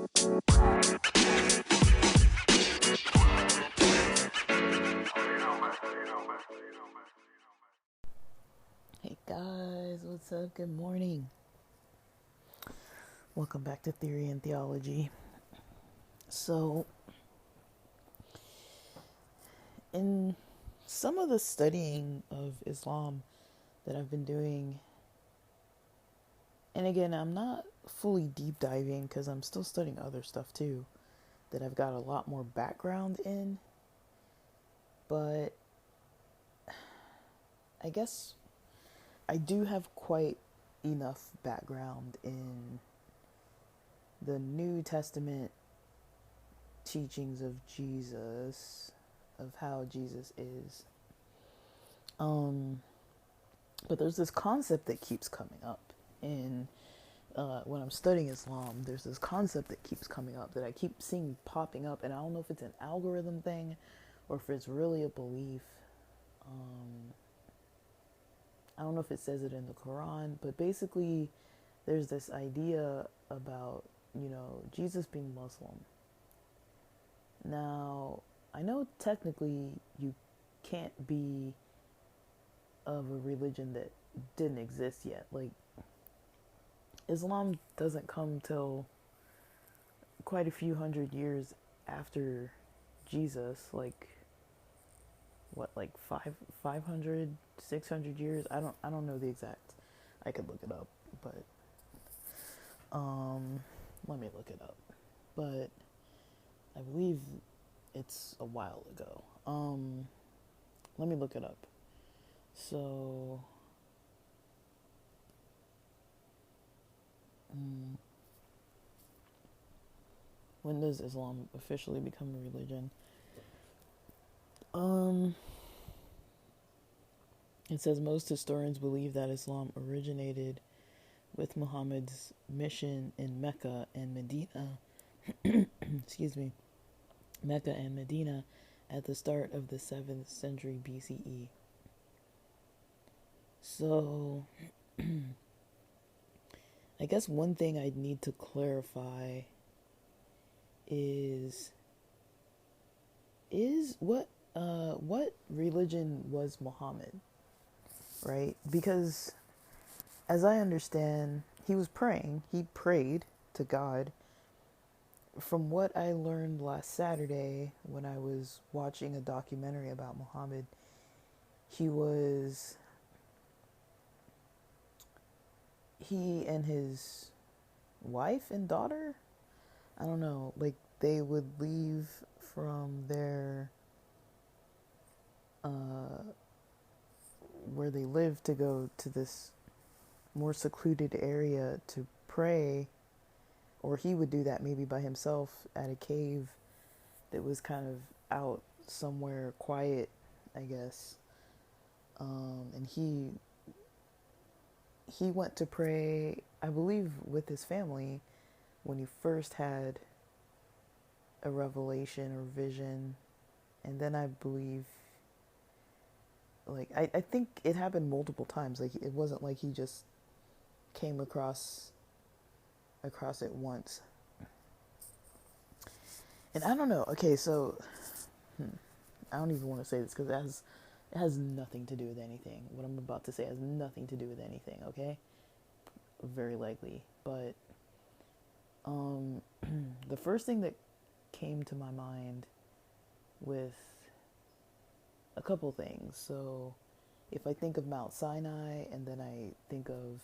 Hey guys, what's up? Good morning. Welcome back to Theory and Theology. So, in some of the studying of Islam that I've been doing, and again, I'm not fully deep diving because I'm still studying other stuff too that I've got a lot more background in, but I guess I do have quite enough background in the New Testament teachings of Jesus, of how Jesus is. But there's this concept that keeps coming up in when I'm studying Islam. There's this concept that keeps coming up that I keep seeing popping up, and I don't know if it's an algorithm thing or if it's really a belief. I don't know if it says it in the Quran, but basically, there's this idea about Jesus being Muslim. Now, I know technically you can't be of a religion that didn't exist yet. Like, Islam doesn't come till quite a few hundred years after Jesus. Like, what, like 500, 600 years? I don't know the exact. I could look it up, but let me look it up. But I believe it's a while ago. Let me look it up. So, when does Islam officially become a religion? It says most historians believe that Islam originated with Muhammad's mission in Mecca and Medina. Excuse me, Mecca and Medina at the start of the 7th century BCE. So, I guess one thing I'd need to clarify is what religion was Muhammad, right? Because as I understand, he was praying. He prayed to God. From what I learned last Saturday when I was watching a documentary about Muhammad, he and his wife and daughter, I don't know, like they would leave from their where they lived to go to this more secluded area to pray, or he would do that maybe by himself at a cave that was kind of out somewhere quiet, I guess. And he went to pray, I believe, with his family when he first had a revelation or vision, and then I believe, like, I think it happened multiple times. Like, it wasn't like he just came across it once. And I don't know. Okay, so I don't even want to say this because it has nothing to do with anything. What I'm about to say has nothing to do with anything. Okay, very likely. But the first thing that came to my mind with a couple things. So if I think of Mount Sinai and then I think of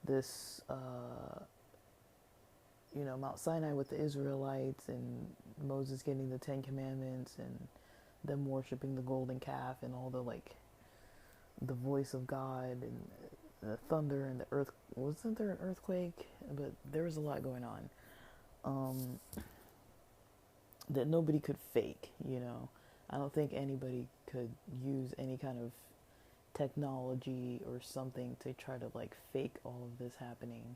this, Mount Sinai with the Israelites and Moses getting the Ten Commandments and them worshiping the golden calf and all the, like, the voice of God and the thunder and the earth. Wasn't there an earthquake? But there was a lot going on that nobody could fake, I don't think anybody could use any kind of technology or something to try to, like, fake all of this happening,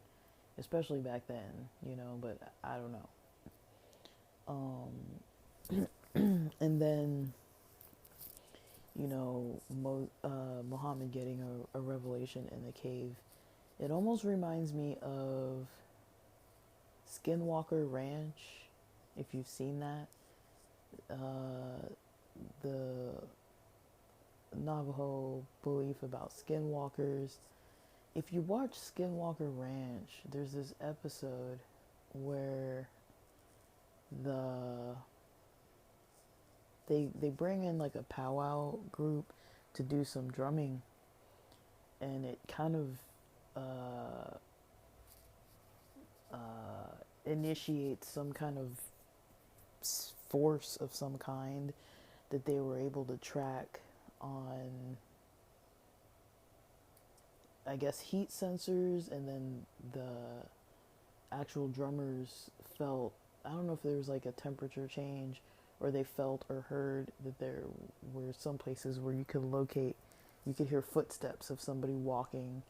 especially back then, but I don't know. And then, Muhammad getting a revelation in the cave. It almost reminds me of Skinwalker Ranch, if you've seen that. The Navajo belief about skinwalkers. If you watch Skinwalker Ranch, there's this episode where the they bring in like a powwow group to do some drumming, and it kind of initiates some kind of force of some kind that they were able to track on, I guess, heat sensors, and then the actual drummers felt, I don't know if there was like a temperature change, or they felt or heard that there were some places where you could hear footsteps of somebody walking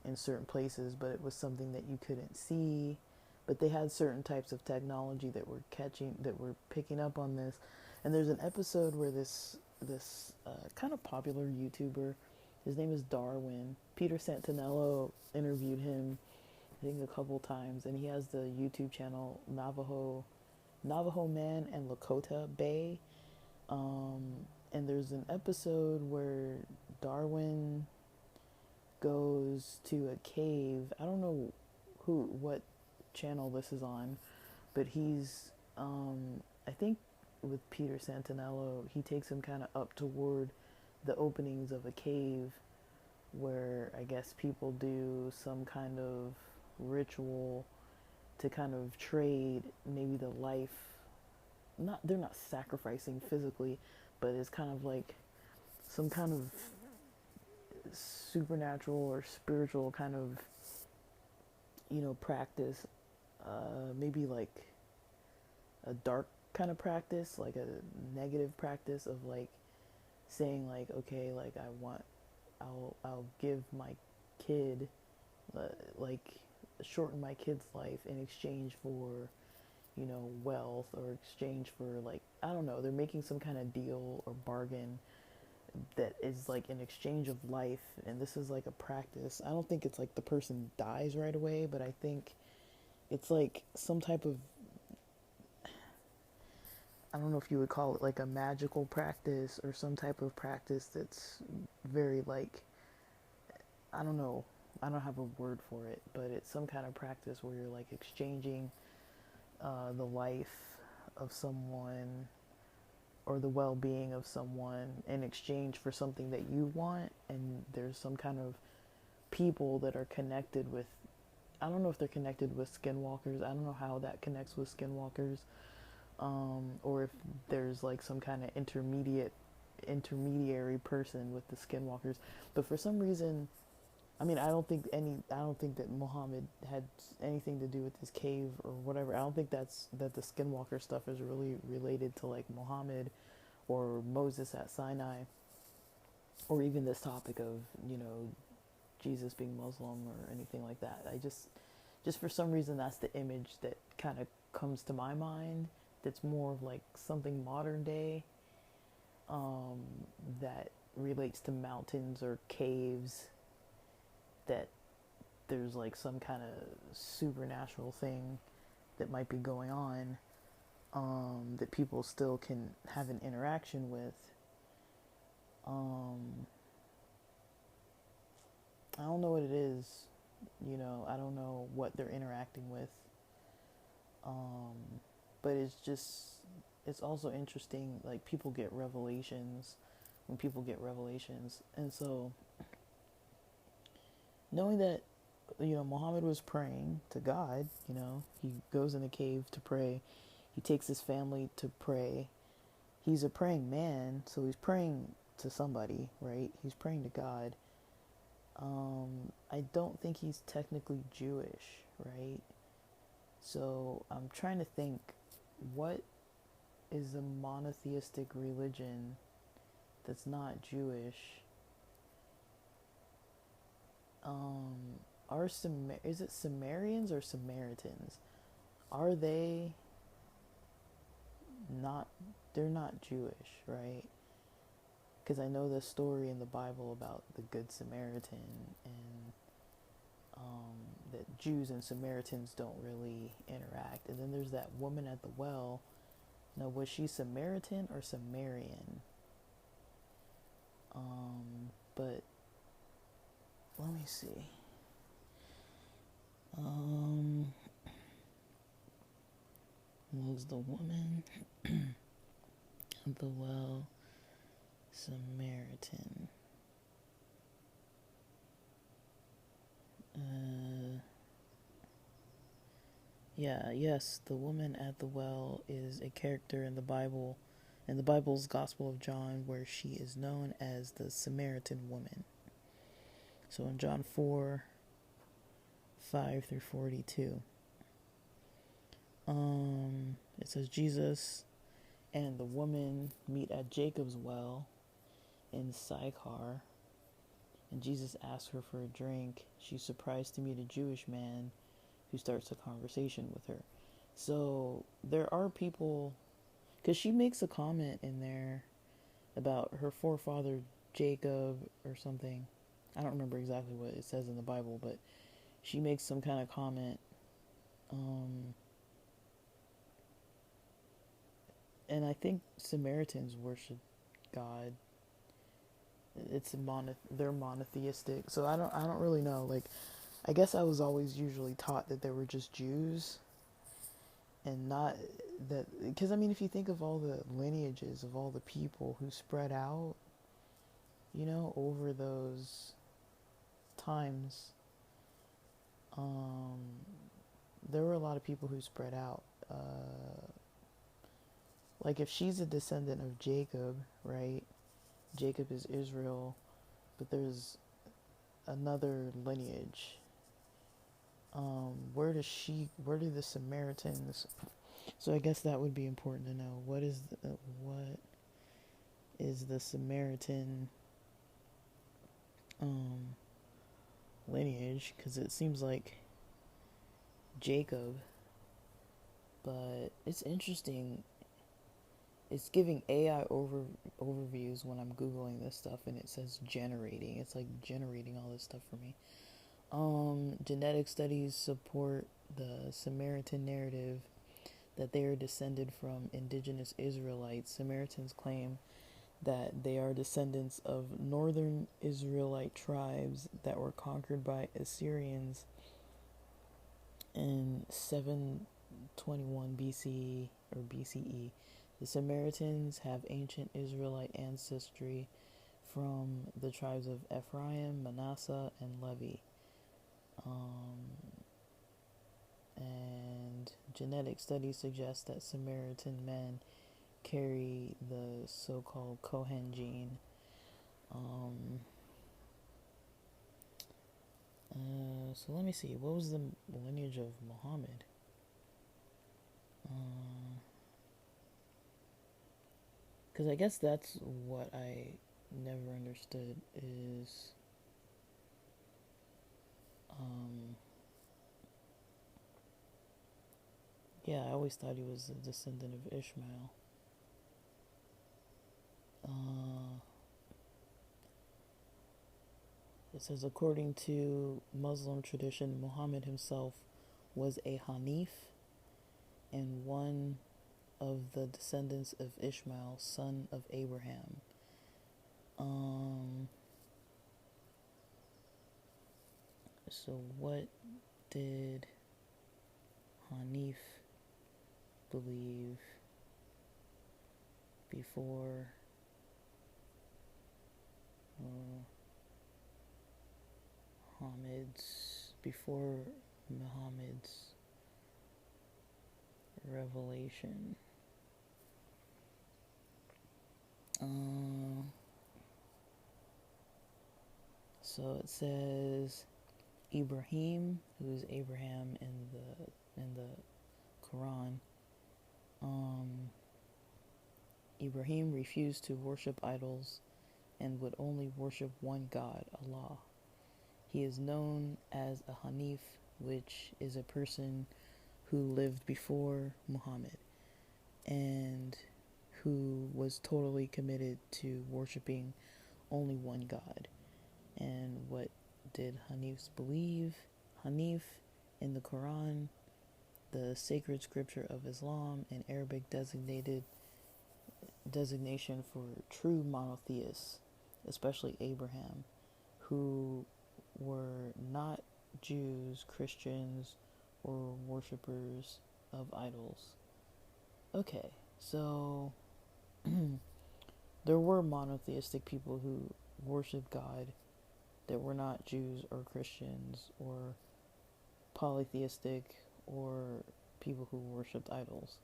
in certain places, but it was something that you couldn't see. But they had certain types of technology that were picking up on this. And there's an episode where this kind of popular YouTuber, his name is Darwin. Peter Santinello interviewed him, I think, a couple times, and he has the YouTube channel Navajo Man and Lakota Bay. And there's an episode where Darwin goes to a cave. I don't know what channel this is on, but he's, I think with Peter Santinello, he takes him kind of up toward the openings of a cave where I guess people do some kind of ritual to kind of trade maybe the life. They're not sacrificing physically, but it's kind of like some kind of supernatural or spiritual kind of, practice. Maybe like a dark kind of practice, like a negative practice of like saying like, okay, like I'll give my kid, like shorten my kid's life in exchange for, wealth, or exchange for, like, I don't know, they're making some kind of deal or bargain that is like an exchange of life. And this is like a practice. I don't think it's like the person dies right away, but I think it's like some type of, I don't know if you would call it like a magical practice, or some type of practice that's very like, I don't know, I don't have a word for it, but it's some kind of practice where you're like exchanging the life of someone, or the well-being of someone, in exchange for something that you want. And there's some kind of people that are connected with, I don't know if they're connected with skinwalkers, I don't know how that connects with skinwalkers, or if there's like some kind of intermediary person with the skinwalkers. But for some reason, I mean, I don't think that Muhammad had anything to do with this cave or whatever. I don't think that the skinwalker stuff is really related to like Muhammad or Moses at Sinai, or even this topic of, Jesus being Muslim or anything like that. I just for some reason, that's the image that kind of comes to my mind. That's more of like something modern day, that relates to mountains or caves, that there's like some kind of supernatural thing that might be going on, that people still can have an interaction with. I don't know what it is, I don't know what they're interacting with. But it's also interesting, like people get revelations, and so knowing that, Muhammad was praying to God, he goes in a cave to pray, he takes his family to pray, he's a praying man, so he's praying to somebody, right? He's praying to God. I don't think he's technically Jewish, right? So I'm trying to think, what is a monotheistic religion that's not Jewish? Is it Sumerians or Samaritans? Are they not? They're not Jewish, right? Because I know the story in the Bible about the Good Samaritan, and that Jews and Samaritans don't really interact. And then there's that woman at the well. Now, was she Samaritan or Sumerian? But let me see. Was the woman at the well Samaritan? Yes, the woman at the well is a character in the Bible, in the Bible's Gospel of John, where she is known as the Samaritan woman. So in John 4, 5 through 42, it says Jesus and the woman meet at Jacob's well in Sychar, and Jesus asks her for a drink. She's surprised to meet a Jewish man who starts a conversation with her. So there are people, because she makes a comment in there about her forefather Jacob or something. I don't remember exactly what it says in the Bible, but she makes some kind of comment. And I think Samaritans worship God. It's they're monotheistic. So I don't really know. Like, I guess I was always usually taught that they were just Jews, and not that, because I mean, if you think of all the lineages of all the people who spread out, over those times, there were a lot of people who spread out. Like, if she's a descendant of Jacob, right? Jacob is Israel, but there's another lineage. Where do the Samaritans? So I guess that would be important to know. What is the Samaritan lineage? Because it seems like Jacob, but it's interesting. It's giving AI overviews when I'm Googling this stuff, and it says generating. It's like generating all this stuff for me. Genetic studies support the Samaritan narrative that they are descended from indigenous Israelites. Samaritans claim that they are descendants of northern Israelite tribes that were conquered by Assyrians in 721 BC or BCE. The Samaritans have ancient Israelite ancestry from the tribes of Ephraim, Manasseh, and Levi. And genetic studies suggest that Samaritan men carry the so-called Cohen gene. So let me see. What was the lineage of Muhammad? Because I guess that's what I never understood is I always thought he was a descendant of Ishmael. It says, according to Muslim tradition, Muhammad himself was a Hanif and one of the descendants of Ishmael, son of Abraham. So what did Hanif believe before Muhammad's revelation? So it says Ibrahim, who is Abraham in the Quran. Ibrahim refused to worship idols and would only worship one God, Allah. He is known as a Hanif, which is a person who lived before Muhammad and who was totally committed to worshiping only one God. And what did Hanifs believe? Hanif in the Quran, the sacred scripture of Islam, and Arabic designation for true monotheists, especially Abraham, who were not Jews, Christians, or worshippers of idols. Okay, so there were monotheistic people who worshiped God that were not Jews or Christians, or polytheistic, or people who worshipped idols.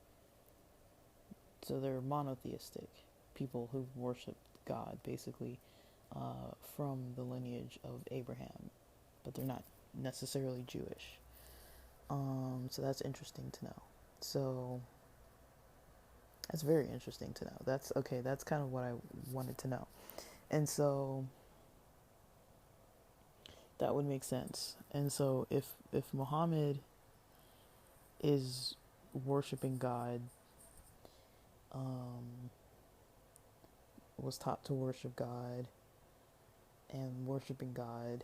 So they're monotheistic people who worshiped God, basically, from the lineage of Abraham, but they're not necessarily Jewish. So that's interesting to know. So that's very interesting to know. That's okay. That's kind of what I wanted to know, and so that would make sense. And so if Muhammad is worshiping God, was taught to worship God and worshiping God,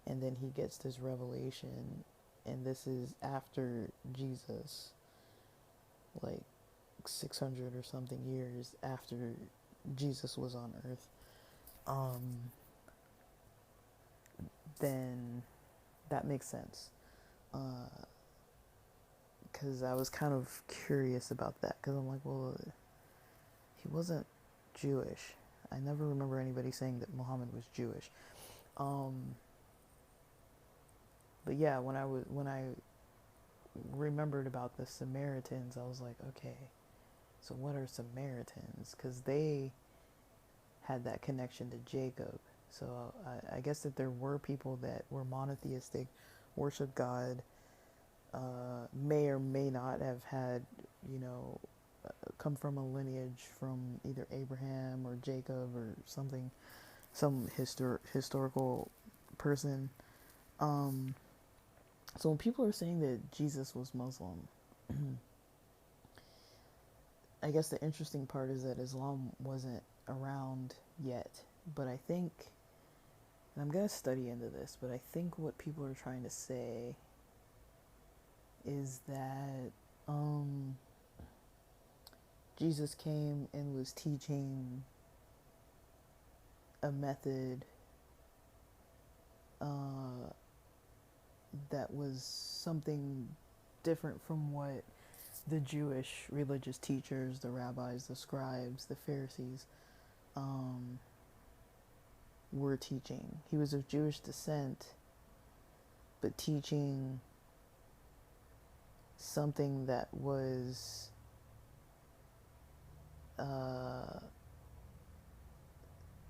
and then he gets this revelation, and this is after Jesus, like 600 or something years after Jesus was on earth, then that makes sense. Because I was kind of curious about that, because I'm like, well, he wasn't Jewish. I never remember anybody saying that Muhammad was Jewish. But yeah, when I remembered about the Samaritans, I was like, okay, so what are Samaritans? Because they had that connection to Jacob. So I guess that there were people that were monotheistic, worship God, may or may not have had, come from a lineage from either Abraham or Jacob or something, some historical person. So when people are saying that Jesus was Muslim, I guess the interesting part is that Islam wasn't around yet. But I think, and I'm going to study into this, but I think what people are trying to say is that Jesus came and was teaching a method that was something different from what the Jewish religious teachers, the rabbis, the scribes, the Pharisees, were teaching. He was of Jewish descent, but teaching something that was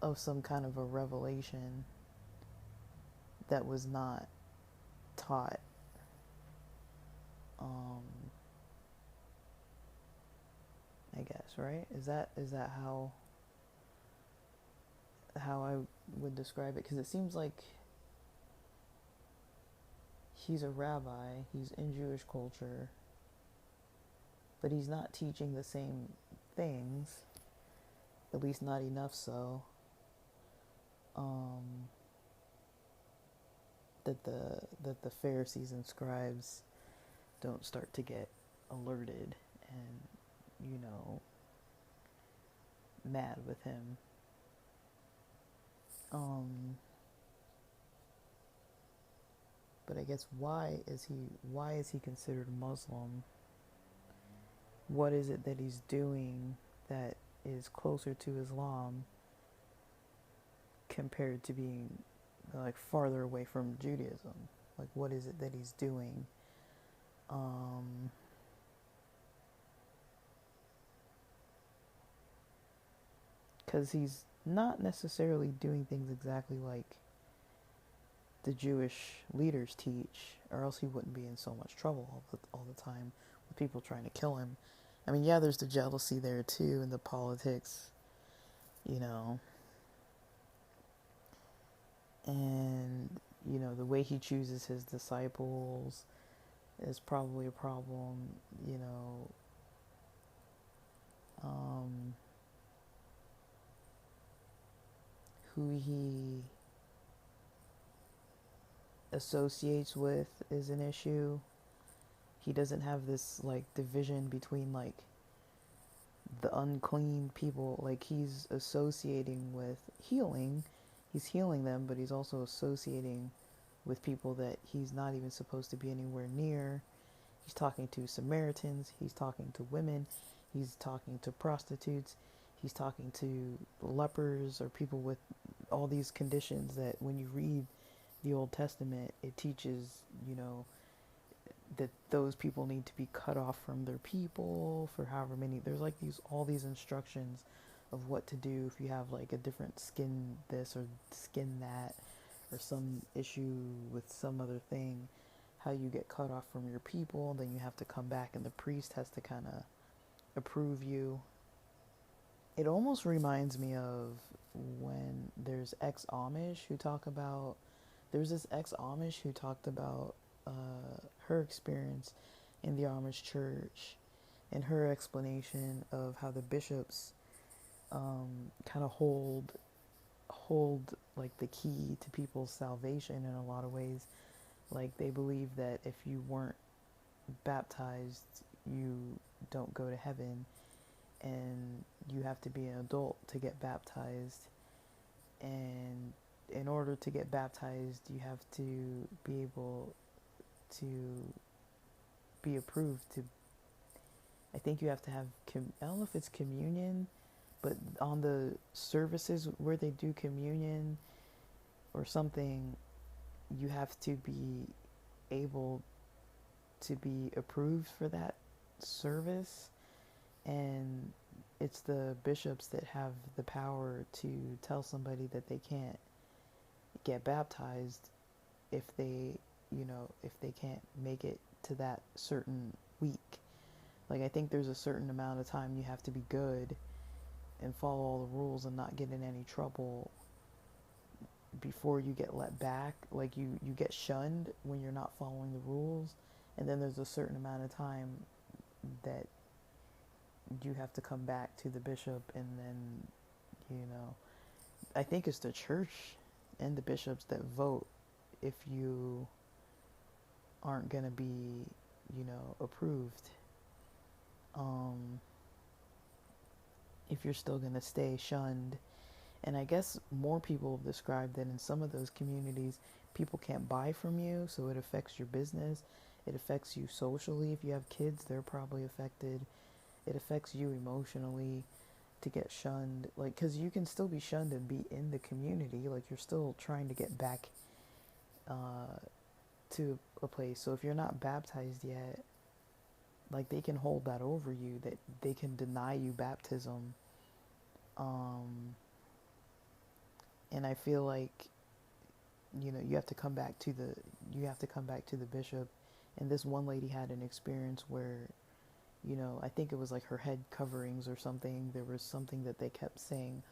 of some kind of a revelation that was not taught. I guess, right? Is that how I would describe it? Because it seems like he's a rabbi, he's in Jewish culture, but he's not teaching the same things, at least not enough so, that the Pharisees and scribes don't start to get alerted and, mad with him. But I guess why is he considered Muslim? What is it that he's doing that is closer to Islam compared to being like farther away from Judaism? Like, what is it that he's doing? Because he's not necessarily doing things exactly like the Jewish leaders teach, or else he wouldn't be in so much trouble all the time with people trying to kill him. I mean, yeah, there's the jealousy there too, and the politics, and the way he chooses his disciples is probably a problem. Who he associates with is an issue. He doesn't have this like division between like the unclean people. Like he's associating with healing, he's healing them, but he's also associating with people that he's not even supposed to be anywhere near. He's talking to Samaritans, he's talking to women, he's talking to prostitutes, he's talking to lepers or people with all these conditions that when you read the Old Testament, it teaches, you know, that those people need to be cut off from their people for however many. There's like these all these instructions of what to do if you have like a different skin this or skin that or some issue with some other thing, how you get cut off from your people, then you have to come back and the priest has to kind of approve you. It almost reminds me of when there's ex-Amish who talk about, there's this ex-Amish who talked about her experience in the Amish church and her explanation of how the bishops kind of hold like the key to people's salvation in a lot of ways. Like they believe that if you weren't baptized, you don't go to heaven, and you have to be an adult to get baptized. And in order to get baptized, you have to be able to be approved to, I think you have to have I don't know if it's communion, but on the services where they do communion or something, you have to be able to be approved for that service. And it's the bishops that have the power to tell somebody that they can't get baptized if they, you know, if they can't make it to that certain week. Like I think there's a certain amount of time you have to be good and follow all the rules and not get in any trouble before you get let back. Like you get shunned when you're not following the rules, and then there's a certain amount of time that you have to come back to the bishop, and then, you know, I think it's the church and the bishops that vote if you aren't going to be, you know, approved. If you're still going to stay shunned. And I guess more people have described that in some of those communities, people can't buy from you, so it affects your business. It affects you socially. If you have kids, they're probably affected. It affects you emotionally to get shunned. Like, because you can still be shunned and be in the community. Like, you're still trying to get back to a place. So if you're not baptized yet, like, they can hold that over you, that they can deny you baptism. And I feel like, you know, you have to come back to the bishop. And this one lady had an experience where, you know, I think it was like her head coverings or something. There was something that they kept saying,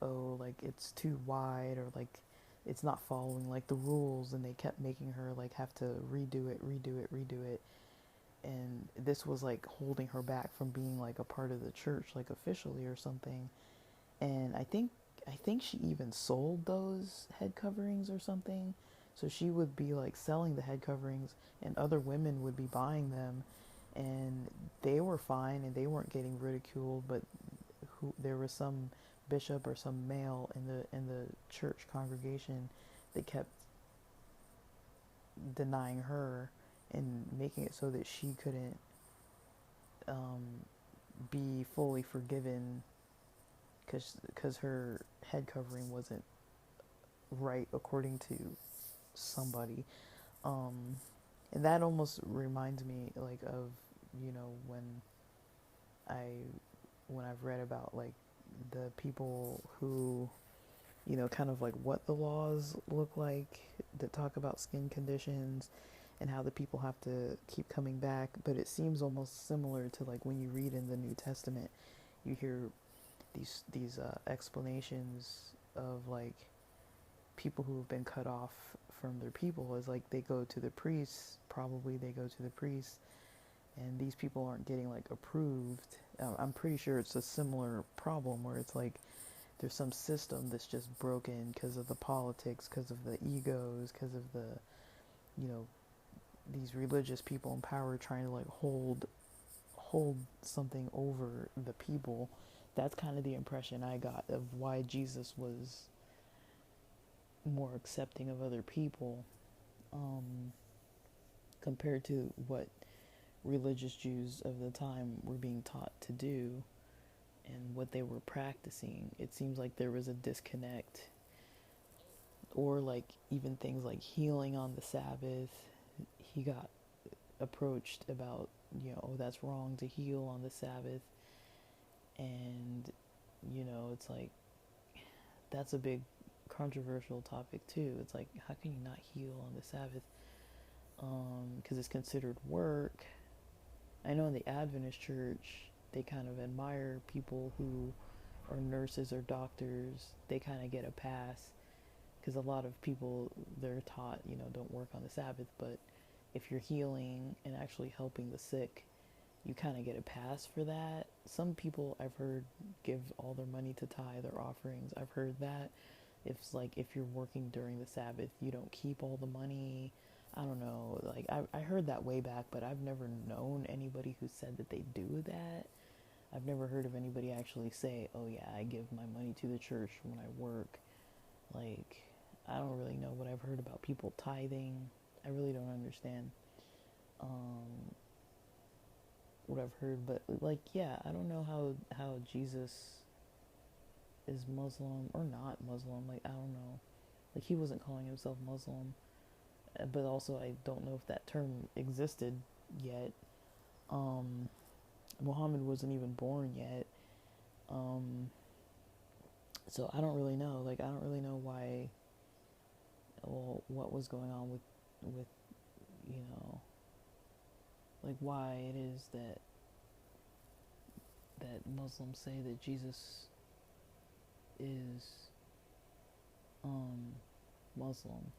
oh, like it's too wide, or like it's not following like the rules, and they kept making her like have to redo it. And this was like holding her back from being like a part of the church, like officially or something. And I think she even sold those head coverings or something. So she would be like selling the head coverings, and other women would be buying them, and they were fine and they weren't getting ridiculed. But there was some bishop or some male in the church congregation that kept denying her and making it so that she couldn't be fully forgiven because her head covering wasn't right according to somebody. And that almost reminds me like of, you know, I when I've read about like the people who, you know, kind of like what the laws look like that talk about skin conditions and how the people have to keep coming back. But it seems almost similar to like when you read in the New Testament, you hear these explanations of like people who have been cut off from their people, is like they go to the priests, and these people aren't getting like approved. I'm pretty sure it's a similar problem where it's like there's some system that's just broken because of the politics, because of the egos, because of the you know, these religious people in power trying to like hold something over the people. That's kind of the impression I got of why Jesus was more accepting of other people, um, compared to what religious Jews of the time were being taught to do and what they were practicing. It seems like there was a disconnect, or like even things like healing on the Sabbath. He got approached about, oh, that's wrong to heal on the Sabbath. And, it's like, that's a big controversial topic too. It's like, how can you not heal on the Sabbath? Because it's considered work. I know in the Adventist church, they kind of admire people who are nurses or doctors. They kind of get a pass because a lot of people, they're taught, don't work on the Sabbath. But if you're healing and actually helping the sick, you kind of get a pass for that. Some people I've heard give all their money to tithe or offerings. I've heard that. It's like if you're working during the Sabbath, you don't keep all the money. I don't know. Like I heard that way back, but I've never known anybody who said that they do that. I've never heard of anybody actually say, "Oh yeah, I give my money to the church when I work." Like I don't really know what I've heard about people tithing. I really don't understand what I've heard, but like yeah, I don't know how Jesus is Muslim or not Muslim. Like I don't know. Like he wasn't calling himself Muslim, but also I don't know if that term existed yet. Um, Muhammad wasn't even born yet. Um, so I don't really know. Like I don't really know why. Well, what was going on with you know like why it is that Muslims say that Jesus is Muslim.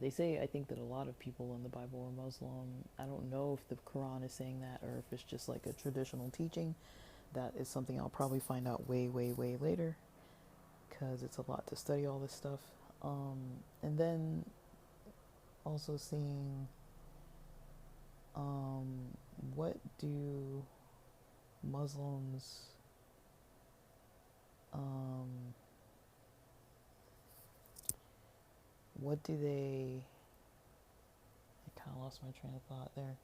They say, I think, that a lot of people in the Bible are Muslim. I don't know if the Quran is saying that or if it's just like a traditional teaching. That is something I'll probably find out way, way, way later because it's a lot to study all this stuff. And then also seeing what do Muslims what do they I kind of lost my train of thought there.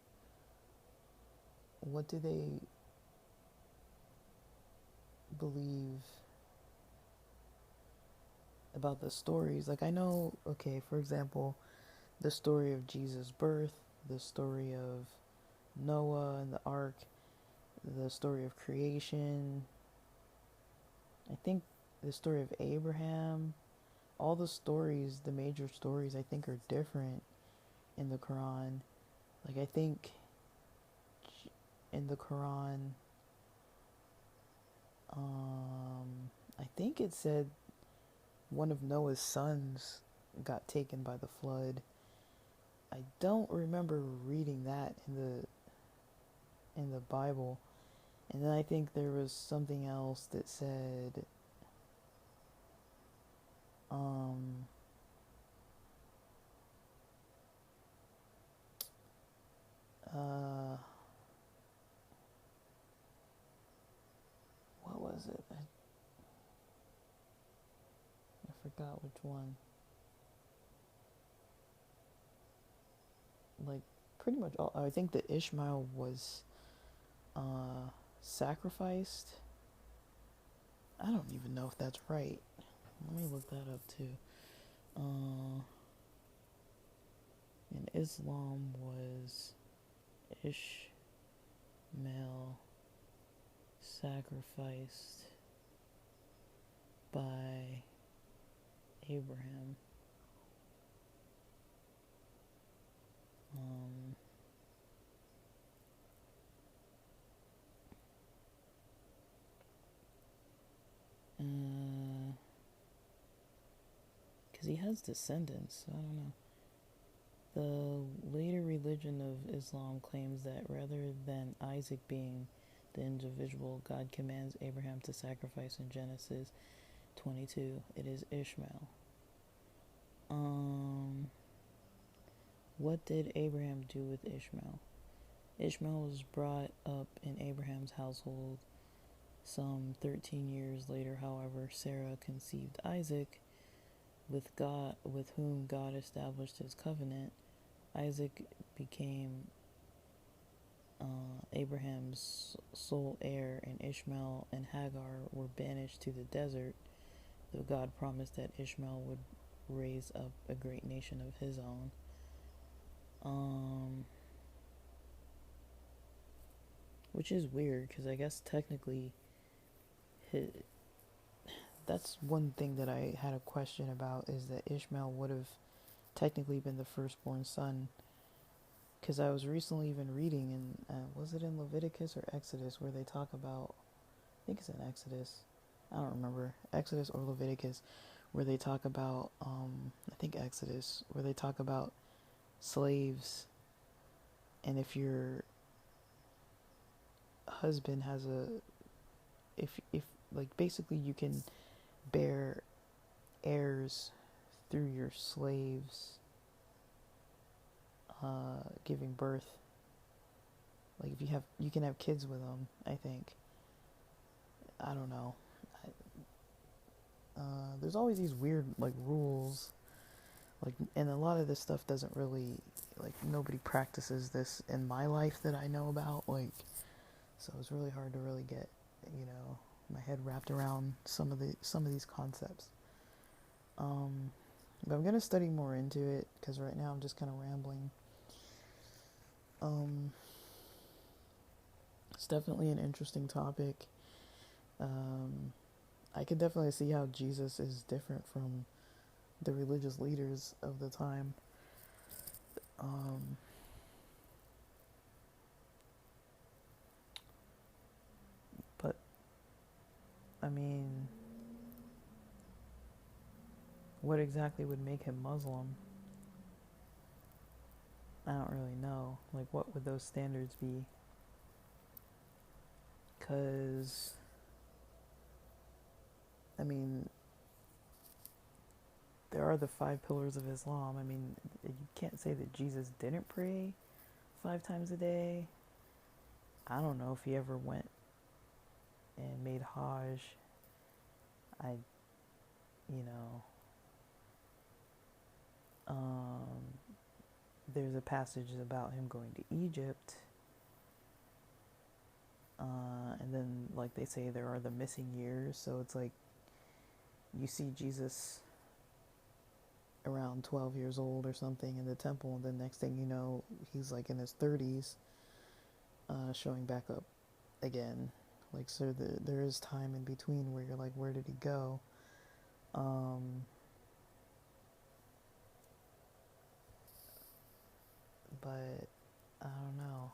What do they believe about the stories? Like I know, okay, for example, the story of Jesus' birth, the story of Noah and the ark, the story of creation, I think the story of Abraham, all the stories, the major stories, I think are different in the Quran. Like I think in the Quran, I think it said one of Noah's sons got taken by the flood. I don't remember reading that in the Bible. And then I think there was something else that said um uh what was it? I forgot which one. Like pretty much all, I think that Ishmael was sacrificed. I don't even know if that's right. Let me look that up too. In Islam was Ishmael sacrificed by Abraham. Um, because he has descendants. I don't know. The later religion of Islam claims that rather than Isaac being the individual God commands Abraham to sacrifice in Genesis 22, it is Ishmael. What did Abraham do with Ishmael? Ishmael was brought up in Abraham's household. Some 13 years later, however, Sarah conceived Isaac, with whom God established his covenant. Isaac became Abraham's sole heir, and Ishmael and Hagar were banished to the desert, though God promised that Ishmael would raise up a great nation of his own. Which is weird, because I guess technically that's one thing that I had a question about, is that Ishmael would have technically been the firstborn son, because I was recently even reading in was it in Leviticus or Exodus, where they talk about, I think it's in Exodus, I don't remember, Exodus or Leviticus, where they talk about I think Exodus, where they talk about slaves, and if your husband has a, if like basically you can bear heirs through your slaves giving birth. Like if you can have kids with them, I think. I don't know. There's always these weird like rules, like, and a lot of this stuff doesn't really, like, nobody practices this in my life that I know about. Like, so it's really hard to really get, my head wrapped around some of these concepts. But I'm gonna study more into it, because right now I'm just kind of rambling. It's definitely an interesting topic. I could definitely see how Jesus is different from the religious leaders of the time. But I mean, what exactly would make him Muslim? I don't really know. Like, what would those standards be? Because, I mean, there are the 5 pillars of Islam. I mean, you can't say that Jesus didn't pray 5 times a day. I don't know if he ever went and made Hajj. I, you know, there's a passage about him going to Egypt. And then, like, they say there are the missing years. So it's like you see Jesus around 12 years old or something in the temple, and the next thing you know, he's like in his 30s, showing back up again. Like, so there is time in between where you're like, where did he go? But I don't know.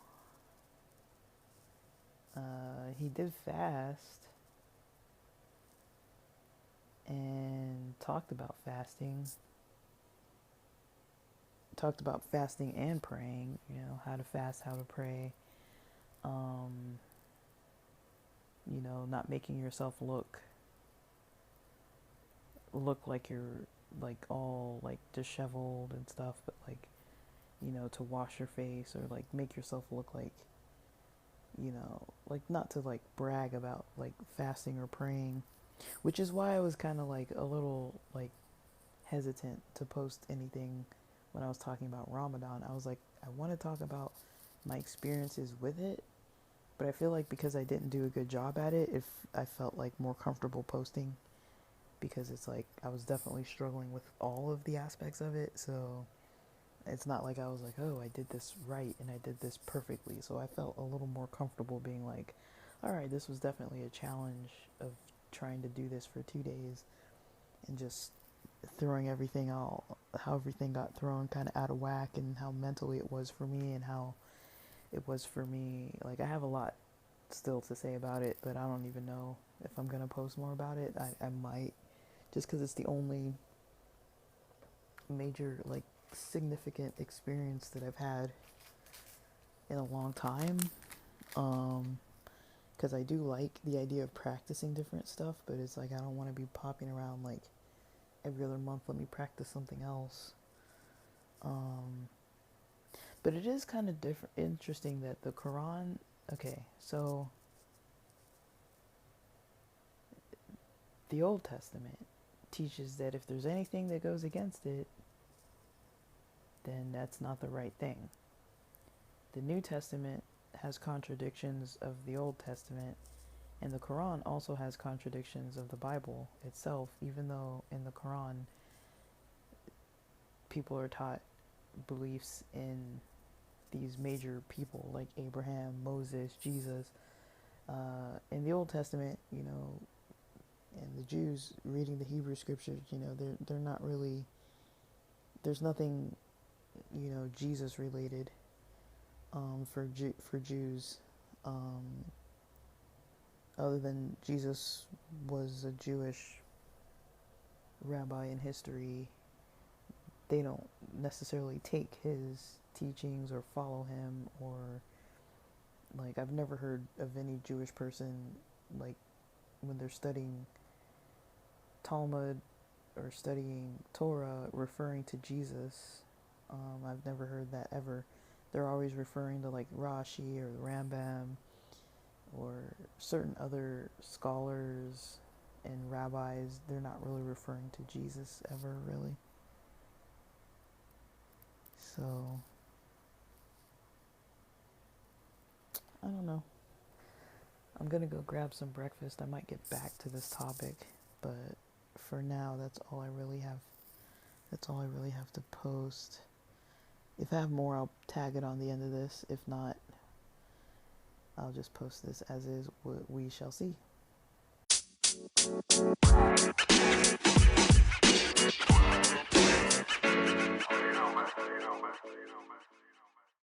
He did fast and talked about fasting. Talked about fasting and praying, how to fast, how to pray. Not making yourself look like you're like all like disheveled and stuff, but like, to wash your face, or like make yourself look like, like, not to like brag about like fasting or praying, which is why I was kind of like a little like hesitant to post anything when I was talking about Ramadan. I was like, I want to talk about my experiences with it, but I feel like because I didn't do a good job at it, if I felt like more comfortable posting, because it's like I was definitely struggling with all of the aspects of it. So it's not like I was like, oh, I did this right and I did this perfectly. So I felt a little more comfortable being like, all right, this was definitely a challenge of trying to do this for 2 days and just throwing everything out, how everything got thrown kind of out of whack, and how mentally it was for me, and how it was for me. Like, I have a lot still to say about it, but I don't even know if I'm going to post more about it. I might, just because it's the only major, like, significant experience that I've had in a long time. Because I do like the idea of practicing different stuff, but it's like I don't want to be popping around like every other month, let me practice something else. But it is kind of different, interesting that the Quran. Okay, so the Old Testament teaches that if there's anything that goes against it, then that's not the right thing. The New Testament has contradictions of the Old Testament, and the Quran also has contradictions of the Bible itself, even though in the Quran people are taught beliefs in these major people like Abraham, Moses, Jesus. In the Old Testament, you know, and the Jews reading the Hebrew scriptures, you know, they're not really, there's nothing, you know, Jesus related for Jews, other than Jesus was a Jewish rabbi in history. They don't necessarily take his teachings or follow him, or like I've never heard of any Jewish person, like when they're studying Talmud or studying Torah, referring to Jesus. I've never heard that ever. They're always referring to like Rashi or the Rambam or certain other scholars and rabbis. They're not really referring to Jesus ever, really. So, I don't know. I'm gonna go grab some breakfast. I might get back to this topic, but for now, that's all I really have. That's all I really have to post. If I have more, I'll tag it on the end of this. If not, I'll just post this as is. We shall see.